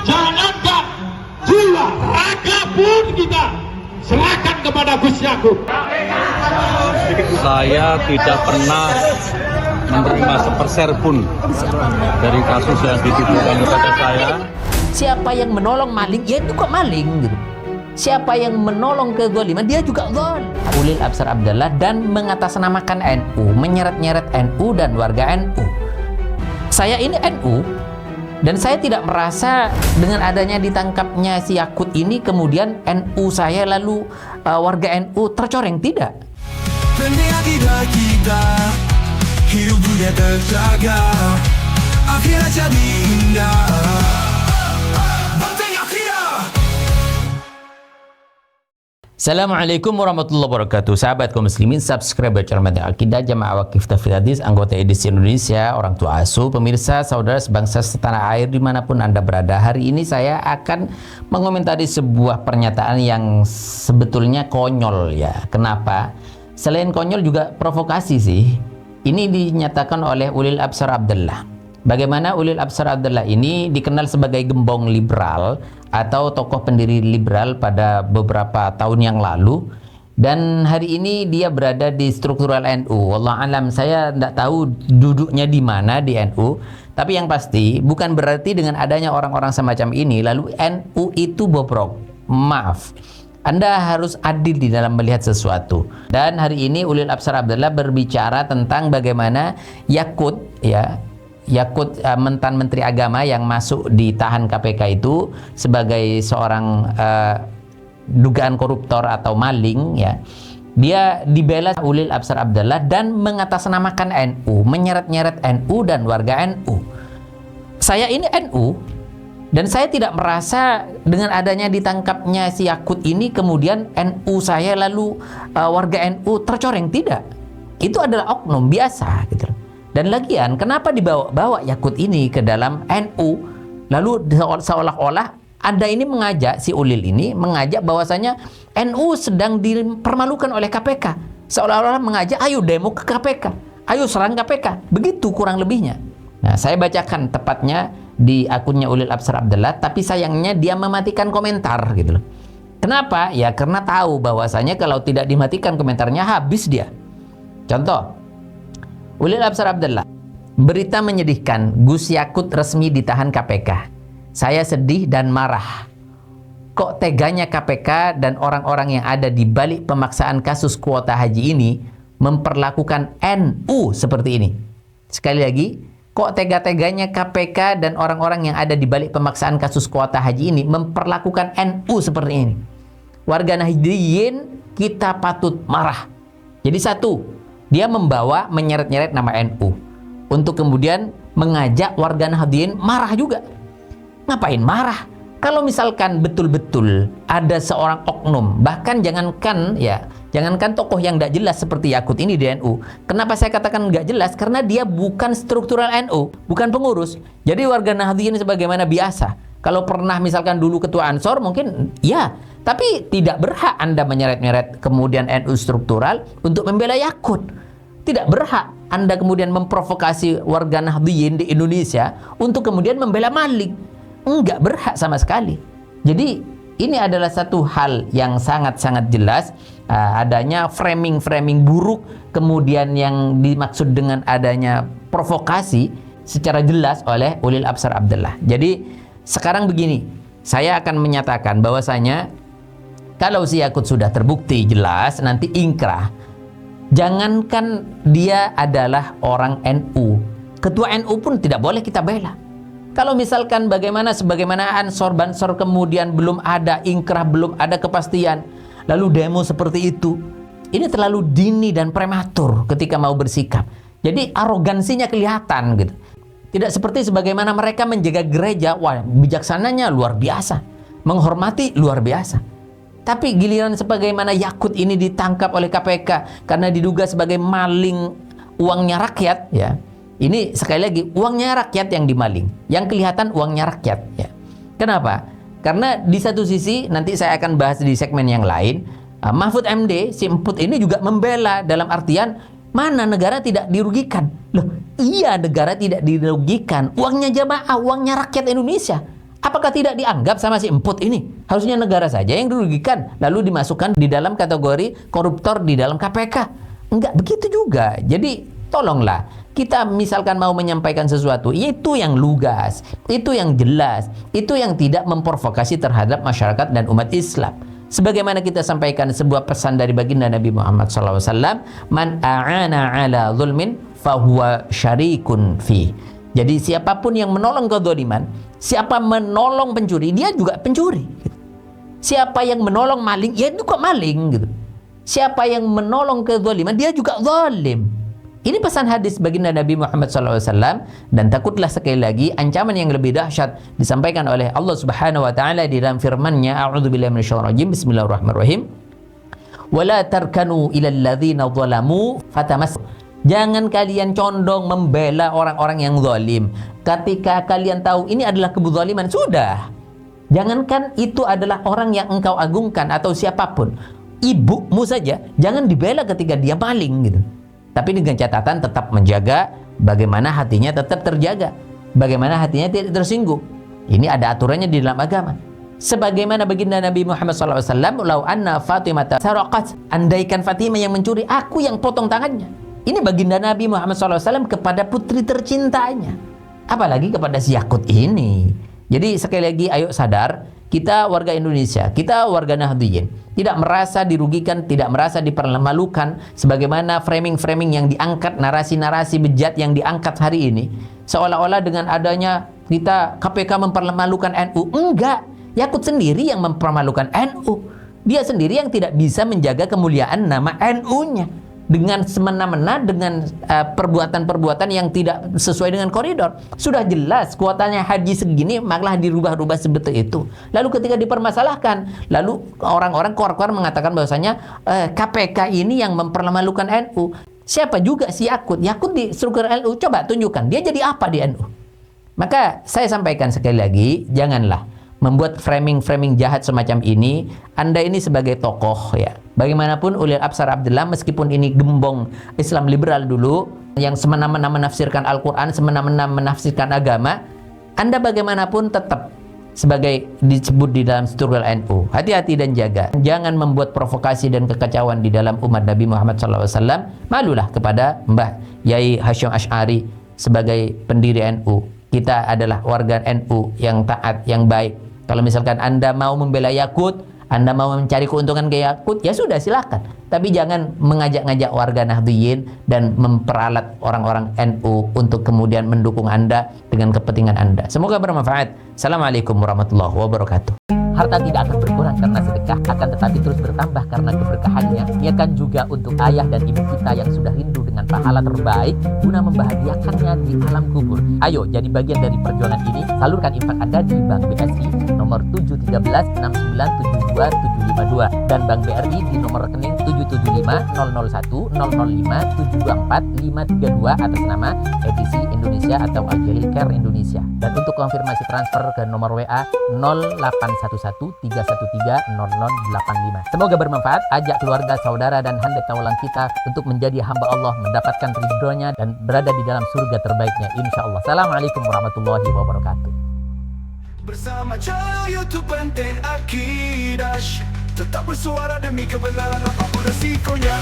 Jangankan jiwa, raga pun kita serahkan kepada Gus Yakut. Saya tidak pernah menerima seperser pun dari kasus yang dituduhkan kepada saya. Siapa yang menolong maling, ya itu kok maling gitu. Siapa yang menolong kezaliman, dia juga zalim. Ulil Absar Abdallah dan mengatasnamakan NU, menyeret-nyeret NU dan warga NU. Saya ini NU, dan saya tidak merasa dengan adanya ditangkapnya si Yakut ini kemudian NU saya lalu warga NU tercoreng, tidak. Penting kita hidup dunia terjaga, akhirnya jadi indah. Assalamualaikum warahmatullahi wabarakatuh. Sahabat kaum muslimin, subscribe channel Mata Akidah Jamaah Waqif Tahfidz Hadis, anggota edisi Indonesia, orang tua asuh, pemirsa, saudara sebangsa setanah air dimanapun Anda berada. Hari ini saya akan mengomentari sebuah pernyataan yang sebetulnya konyol ya. Kenapa? Selain konyol juga provokasi sih. Ini dinyatakan oleh Ulil Absar Abdallah. Bagaimana Ulil Absar Abdallah ini dikenal sebagai gembong liberal atau tokoh pendiri liberal pada beberapa tahun yang lalu, dan hari ini dia berada di struktural NU. Wallah alam, saya tidak tahu duduknya di mana di NU, tapi yang pasti bukan berarti dengan adanya orang-orang semacam ini lalu NU itu bobrok. Maaf, Anda harus adil di dalam melihat sesuatu. Dan hari ini Ulil Absar Abdallah berbicara tentang bagaimana Yakut mantan Menteri Agama yang masuk ditahan KPK itu sebagai seorang dugaan koruptor atau maling ya. Dia dibela Ulil Absar Abdallah dan mengatasnamakan NU, menyeret-nyeret NU dan warga NU. Saya ini NU, dan saya tidak merasa dengan adanya ditangkapnya si Yakut ini kemudian NU saya lalu warga NU tercoreng, tidak. Itu adalah oknum biasa gitu. Dan lagian, kenapa dibawa-bawa Yakut ini ke dalam NU? Lalu seolah-olah Anda ini mengajak, si Ulil ini mengajak bahwasanya NU sedang dipermalukan oleh KPK. Seolah-olah mengajak, ayo demo ke KPK, ayo serang KPK. Begitu kurang lebihnya. Nah, saya bacakan tepatnya di akunnya Ulil Absar Abdallah, tapi sayangnya dia mematikan komentar gitu loh. Kenapa? Ya karena tahu bahwasanya kalau tidak dimatikan komentarnya habis dia. Contoh, Ulil Absar Abdallah, berita menyedihkan, Gus Yakut resmi ditahan KPK. Saya sedih dan marah. Kok teganya KPK dan orang-orang yang ada di balik pemaksaan kasus kuota haji ini memperlakukan NU seperti ini? Sekali lagi, kok tega-teganya KPK dan orang-orang yang ada di balik pemaksaan kasus kuota haji ini memperlakukan NU seperti ini? Warga Nahdliyin kita patut marah. Jadi satu, dia menyeret-nyeret nama NU untuk kemudian mengajak warga Nahdliyin marah juga. Ngapain marah? Kalau misalkan betul-betul ada seorang oknum, bahkan jangankan tokoh yang tidak jelas seperti Yakut ini di NU. Kenapa saya katakan nggak jelas? Karena dia bukan struktural NU, bukan pengurus. Jadi warga Nahdliyin sebagaimana biasa. Kalau pernah misalkan dulu ketua Ansor mungkin ya, tapi tidak berhak Anda menyeret-nyeret kemudian NU struktural untuk membela Yakut. Tidak berhak Anda kemudian memprovokasi warga Nahdliyin di Indonesia untuk kemudian membela maling. Enggak berhak sama sekali. Jadi ini adalah satu hal yang sangat-sangat jelas, adanya framing-framing buruk kemudian yang dimaksud dengan adanya provokasi secara jelas oleh Ulil Absar Abdallah. Jadi sekarang begini, saya akan menyatakan bahwasanya kalau si Yakut sudah terbukti jelas nanti ingkrah, jangankan dia adalah orang NU, ketua NU pun tidak boleh kita bela. Kalau misalkan sebagaimana Ansor Bansor kemudian belum ada ingkrah, belum ada kepastian, lalu demo seperti itu, ini terlalu dini dan prematur ketika mau bersikap. Jadi arogansinya kelihatan gitu. Tidak seperti sebagaimana mereka menjaga gereja, wah bijaksananya luar biasa, menghormati luar biasa. Tapi giliran sebagaimana Yakut ini ditangkap oleh KPK karena diduga sebagai maling uangnya rakyat ya. Ini sekali lagi uangnya rakyat yang dimaling, yang kelihatan uangnya rakyat ya. Kenapa? Karena di satu sisi nanti saya akan bahas di segmen yang lain, Mahfud MD si emput ini juga membela dalam artian mana negara tidak dirugikan. Loh, iya negara tidak dirugikan. Uangnya jamaah, uangnya rakyat Indonesia. Apakah tidak dianggap sama si emput ini? Harusnya negara saja yang dirugikan, lalu dimasukkan di dalam kategori koruptor di dalam KPK. Enggak begitu juga. Jadi tolonglah, kita misalkan mau menyampaikan sesuatu, itu yang lugas, itu yang jelas, itu yang tidak memprovokasi terhadap masyarakat dan umat Islam. Sebagaimana kita sampaikan sebuah pesan dari baginda Nabi Muhammad SAW, man a'ana ala zulmin fahuwa syarikun fi. Jadi siapapun yang menolong kezaliman, siapa menolong pencuri, dia juga pencuri. Siapa yang menolong maling, ya juga maling. Gitu. Siapa yang menolong kezaliman, dia juga zalim. Ini pesan hadis baginda Nabi Muhammad SAW, dan takutlah sekali lagi ancaman yang lebih dahsyat disampaikan oleh Allah Subhanahu Wa Taala di dalam firman-Nya, A'udzubillahi minasyaitonir rajim, Bismillahirrahmanirrahim. Wala tarkanu ilal ladzina zalamu fatamas. Jangan kalian condong membela orang-orang yang zalim. Ketika kalian tahu ini adalah kezaliman, sudah. Jangankan itu adalah orang yang engkau agungkan atau siapapun, ibumu saja, jangan dibela ketika dia maling gitu. Tapi dengan catatan tetap menjaga bagaimana hatinya tetap terjaga, bagaimana hatinya tidak tersinggung. Ini ada aturannya di dalam agama. Sebagaimana baginda Nabi Muhammad SAW, "Lau anna Fatimah saraqat," andaikan Fatimah yang mencuri, aku yang potong tangannya. Ini baginda Nabi Muhammad SAW kepada putri tercintanya. Apalagi kepada si Yakut ini. Jadi sekali lagi ayo sadar, kita warga Indonesia, kita warga Nahdliyin, tidak merasa dirugikan, tidak merasa dipermalukan sebagaimana framing-framing yang diangkat, narasi-narasi bejat yang diangkat hari ini. Seolah-olah dengan adanya kita KPK mempermalukan NU. Enggak, Yakut sendiri yang mempermalukan NU. Dia sendiri yang tidak bisa menjaga kemuliaan nama NU-nya. Dengan semena-mena, dengan perbuatan-perbuatan yang tidak sesuai dengan koridor. Sudah jelas kuotanya haji segini, malah dirubah-rubah seperti itu. Lalu ketika dipermasalahkan, lalu orang-orang kor-kor mengatakan bahwasanya KPK ini yang mempermalukan NU. Siapa juga si Yakut? Yakut di struktur NU, coba tunjukkan, dia jadi apa di NU? Maka saya sampaikan sekali lagi, janganlah membuat framing-framing jahat semacam ini. Anda ini sebagai tokoh ya, bagaimanapun Ulil Absar Abdullah, meskipun ini gembong Islam liberal dulu yang semena-mena menafsirkan Al-Quran, semena-mena menafsirkan agama, Anda bagaimanapun tetap sebagai disebut di dalam struktur NU. Hati-hati dan jaga, jangan membuat provokasi dan kekacauan di dalam umat Nabi Muhammad SAW. Malulah kepada Mbah Yai Hasyim Asy'ari sebagai pendiri NU. Kita adalah warga NU yang taat, yang baik. Kalau misalkan Anda mau membela Yakut, Anda mau mencari keuntungan ke Yakut, ya sudah silakan. Tapi jangan mengajak-ngajak warga Nahdliyin dan memperalat orang-orang NU untuk kemudian mendukung Anda dengan kepentingan Anda. Semoga bermanfaat. Assalamualaikum warahmatullahi wabarakatuh. Harta tidak akan berkurang karena sedekah, akan tetapi terus bertambah karena keberkahannya. Niatkan juga untuk ayah dan ibu kita yang sudah rindu dengan pahala terbaik guna membahagiakannya di alam kubur. Ayo jadi bagian dari perjuangan ini. Salurkan infak Anda di Bank BSI nomor 713697272 dan Bank BRI di nomor rekening 775001005745532 atas nama Edisi Indonesia atau Al-Jalil Care Indonesia. Dan untuk konfirmasi transfer ke nomor WA 081131300085. Semoga bermanfaat. Ajak keluarga, saudara, dan handai taulang kita untuk menjadi hamba Allah, mendapatkan ridhonya dan berada di dalam surga terbaiknya, insya Allah. Assalamualaikum warahmatullahi wabarakatuh. Bersama channel YouTube Benteng Akidah, tetap bersuara demi kebenaran apapun resikonya.